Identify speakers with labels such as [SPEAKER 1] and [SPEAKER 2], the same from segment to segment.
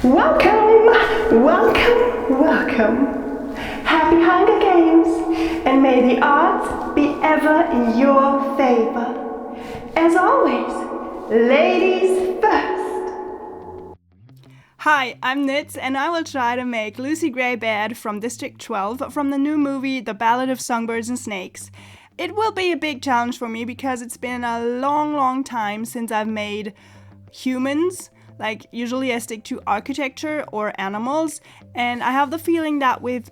[SPEAKER 1] Welcome, welcome, welcome. Happy Hunger Games, and may the odds be ever in your favor. As always, ladies first.
[SPEAKER 2] Hi, I'm Nitz, and I will try to make Lucy Gray-Baird from District 12 from the new movie The Ballad of Songbirds and Snakes. It will be a big challenge for me because it's been a long time since I've made humans. Like, usually I stick to architecture or animals, and I have the feeling that with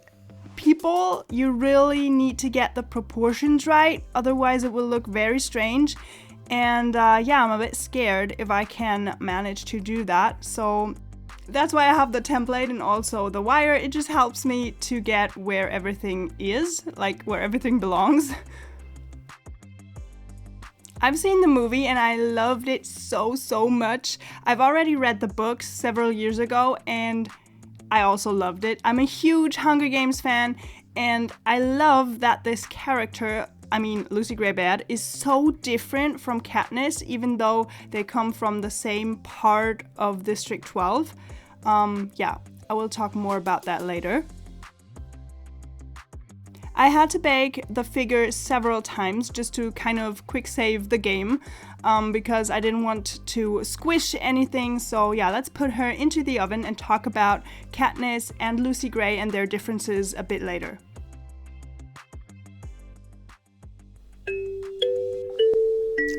[SPEAKER 2] people, you really need to get the proportions right, otherwise it will look very strange. And I'm a bit scared if I can manage to do that. So that's why I have the template and also the wire. It just helps me to get where everything is, like where everything belongs. I've seen the movie and I loved it so much. I've already read the books several years ago and I also loved it. I'm a huge Hunger Games fan and I love that this character, Lucy Gray-Baird, is so different from Katniss, even though they come from the same part of District 12. I will talk more about that later. I had to bake the figure several times just to kind of quick save the game because I didn't want to squish anything. So let's put her into the oven and talk about Katniss and Lucy Gray and their differences a bit later.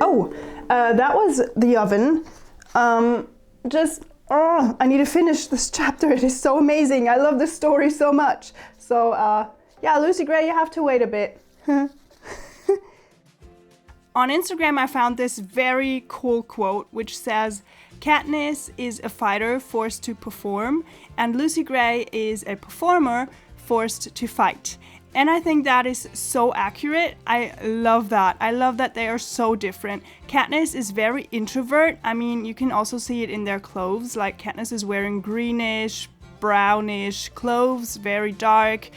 [SPEAKER 1] That was the oven. I need to finish this chapter. It is so amazing. I love this story so much. So, Lucy Gray, you have to wait a bit.
[SPEAKER 2] On Instagram, I found this very cool quote which says, "Katniss is a fighter forced to perform, and Lucy Gray is a performer forced to fight." And I think that is so accurate. I love that. I love that they are so different. Katniss is very introvert. You can also see it in their clothes. Like, Katniss is wearing greenish, brownish clothes, very dark.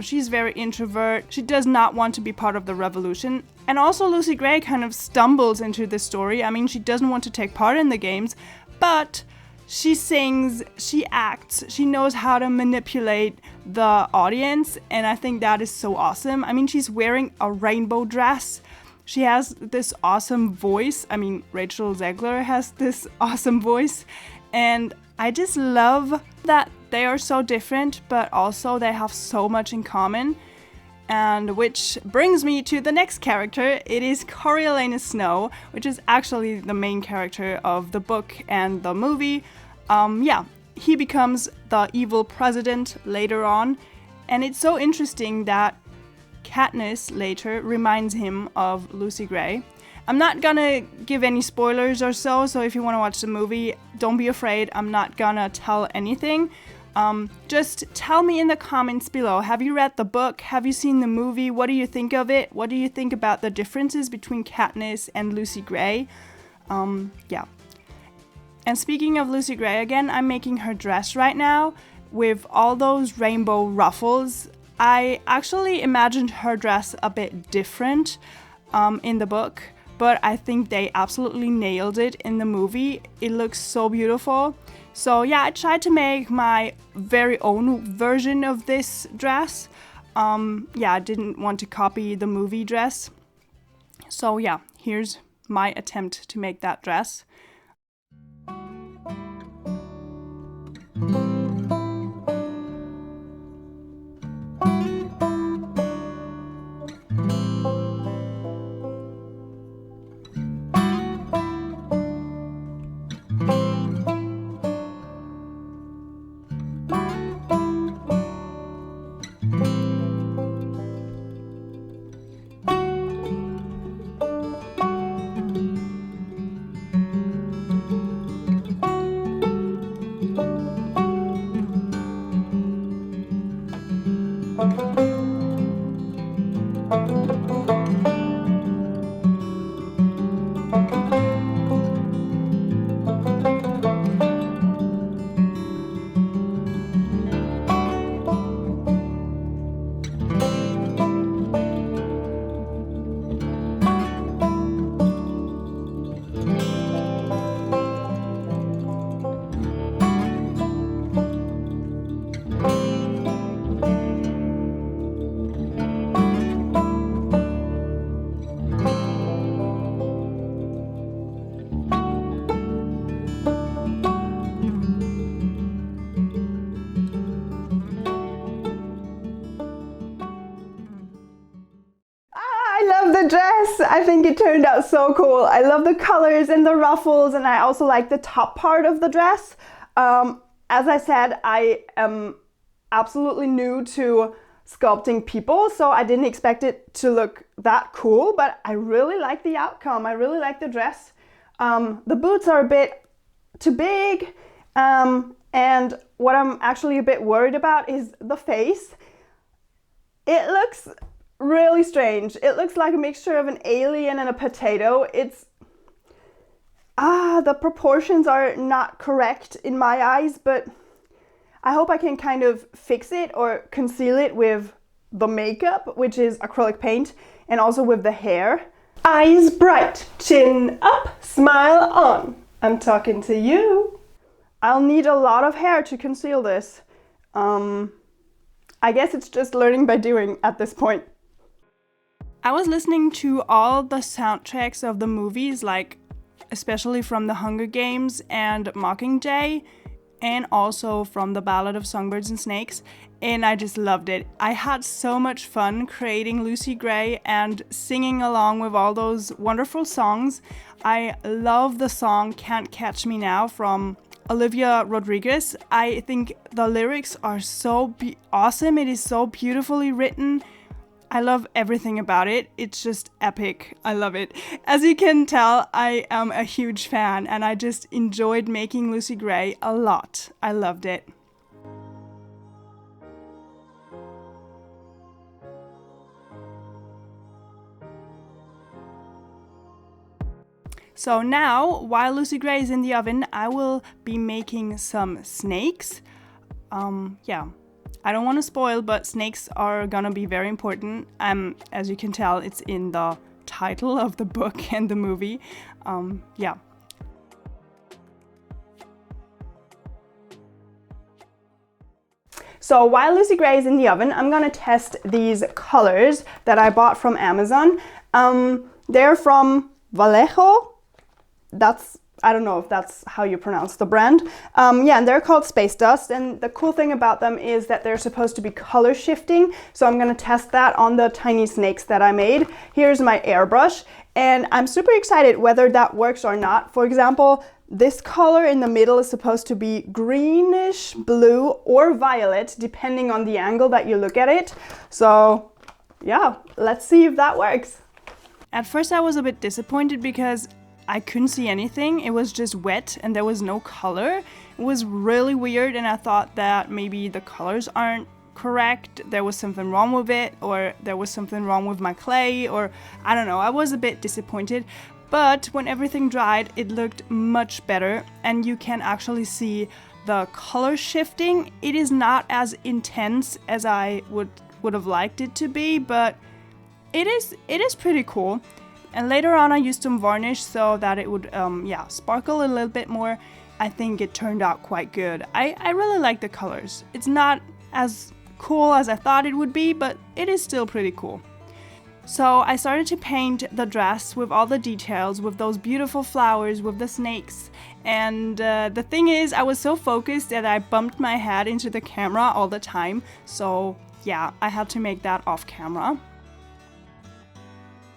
[SPEAKER 2] She's very introvert. She does not want to be part of the revolution. And also Lucy Gray kind of stumbles into this story. She doesn't want to take part in the games, but she sings, she acts, she knows how to manipulate the audience, and I think that is so awesome. She's wearing a rainbow dress. She has this awesome voice. Rachel Zegler has this awesome voice, and I just love that they are so different, but also they have so much in common. And which brings me to the next character. It is Coriolanus Snow, which is actually the main character of the book and the movie. He becomes the evil president later on, and it's so interesting that Katniss later reminds him of Lucy Gray. I'm not gonna give any spoilers or so if you want to watch the movie, don't be afraid. I'm not gonna tell anything. Just tell me in the comments below, have you read the book? Have you seen the movie? What do you think of it? What do you think about the differences between Katniss and Lucy Gray? And speaking of Lucy Gray again, I'm making her dress right now with all those rainbow ruffles. I actually imagined her dress a bit different in the book, but I think they absolutely nailed it in the movie. It looks so beautiful. So I tried to make my very own version of this dress. I didn't want to copy the movie dress. So here's my attempt to make that dress.
[SPEAKER 1] I think it turned out so cool. I love the colors and the ruffles, and I also like the top part of the dress. As I said, I am absolutely new to sculpting people, so I didn't expect it to look that cool, but I really like the outcome. I really like the dress. The boots are a bit too big, and what I'm actually a bit worried about is the face. It looks really strange. It looks like a mixture of an alien and a potato. The proportions are not correct in my eyes, but I hope I can kind of fix it or conceal it with the makeup, which is acrylic paint, and also with the hair. Eyes bright, chin up, smile on. I'm talking to you. I'll need a lot of hair to conceal this. I guess it's just learning by doing at this point.
[SPEAKER 2] I was listening to all the soundtracks of the movies, like especially from The Hunger Games and Mockingjay, and also from the Ballad of Songbirds and Snakes, and I just loved it. I had so much fun creating Lucy Gray and singing along with all those wonderful songs. I love the song Can't Catch Me Now from Olivia Rodrigo. I think the lyrics are so awesome. It is so beautifully written. I love everything about it. It's just epic. I love it. As you can tell, I am a huge fan, and I just enjoyed making Lucy Gray a lot. I loved it. So now, while Lucy Gray is in the oven, I will be making some snakes. I don't want to spoil, but snakes are gonna be very important. As you can tell, it's in the title of the book and the movie.
[SPEAKER 1] So while Lucy Gray is in the oven, I'm gonna test these colors that I bought from Amazon. They're from Vallejo. I don't know if that's how you pronounce the brand. And they're called Space Dust, and the cool thing about them is that they're supposed to be color shifting, so I'm gonna test that on the tiny snakes that I made. Here's my airbrush, and I'm super excited whether that works or not. For example, this color in the middle is supposed to be greenish, blue, or violet, depending on the angle that you look at it. So yeah, let's see if that works.
[SPEAKER 2] At first I was a bit disappointed because I couldn't see anything. It was just wet and there was no color. It was really weird, and I thought that maybe the colors aren't correct, there was something wrong with it, or there was something wrong with my clay, or I don't know. I was a bit disappointed, but when everything dried, it looked much better, and you can actually see the color shifting. It is not as intense as I would have liked it to be, but it is pretty cool. And later on I used some varnish so that it would sparkle a little bit more. I think it turned out quite good. I really like the colors. It's not as cool as I thought it would be, but it is still pretty cool. So I started to paint the dress with all the details, with those beautiful flowers, with the snakes. And the thing is, I was so focused that I bumped my head into the camera all the time. So yeah, I had to make that off camera.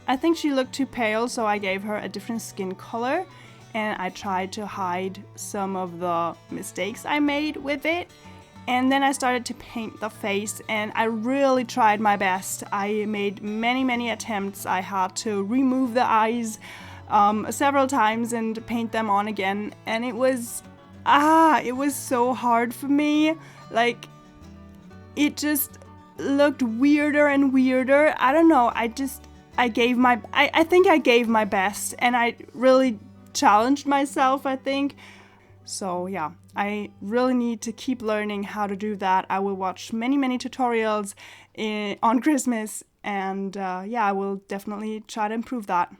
[SPEAKER 2] I think she looked too pale, so I gave her a different skin color, and I tried to hide some of the mistakes I made with it. And then I started to paint the face, and I really tried my best. I made many attempts. I had to remove the eyes several times and paint them on again, and it was so hard for me. Like, it just looked weirder and weirder. I don't know, I think I gave my best, and I really challenged myself, I think. So yeah, I really need to keep learning how to do that. I will watch many tutorials on Christmas, and I will definitely try to improve that.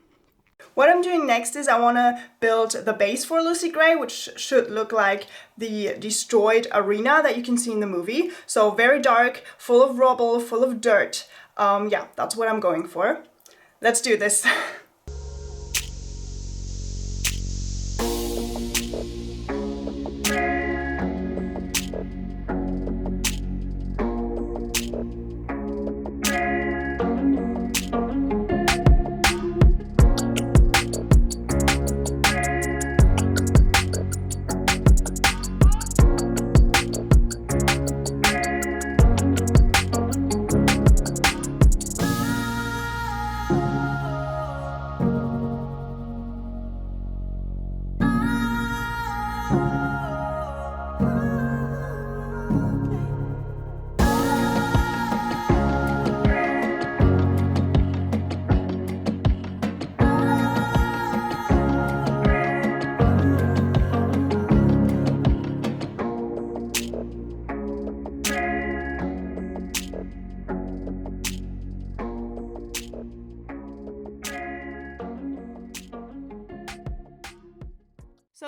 [SPEAKER 1] What I'm doing next is I want to build the base for Lucy Gray, which should look like the destroyed arena that you can see in the movie. So very dark, full of rubble, full of dirt. That's what I'm going for. Let's do this.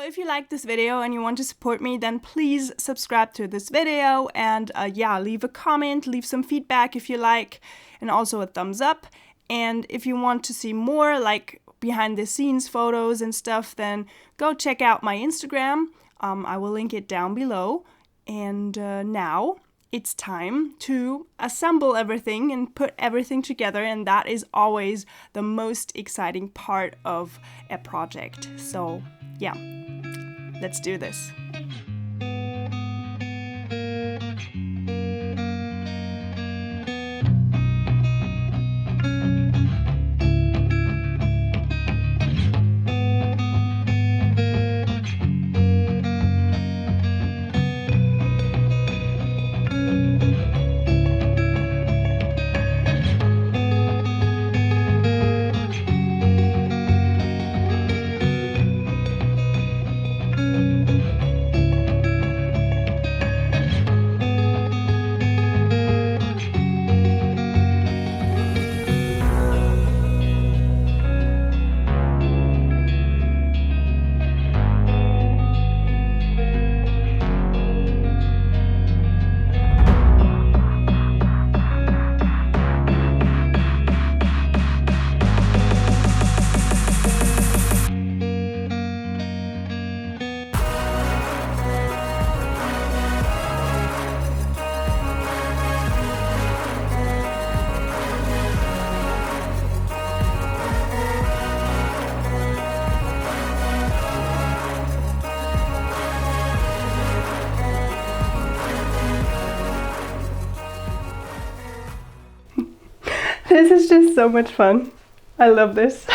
[SPEAKER 2] if you like this video and you want to support me, then please subscribe to this video and yeah, leave a comment, leave some feedback if you like, and also a thumbs up. And if you want to see more like behind the scenes photos and stuff, then go check out my Instagram. I will link it down below. And now it's time to assemble everything and put everything together, and that is always the most exciting part of a project. So yeah, let's do this. This is just so much fun. I love this.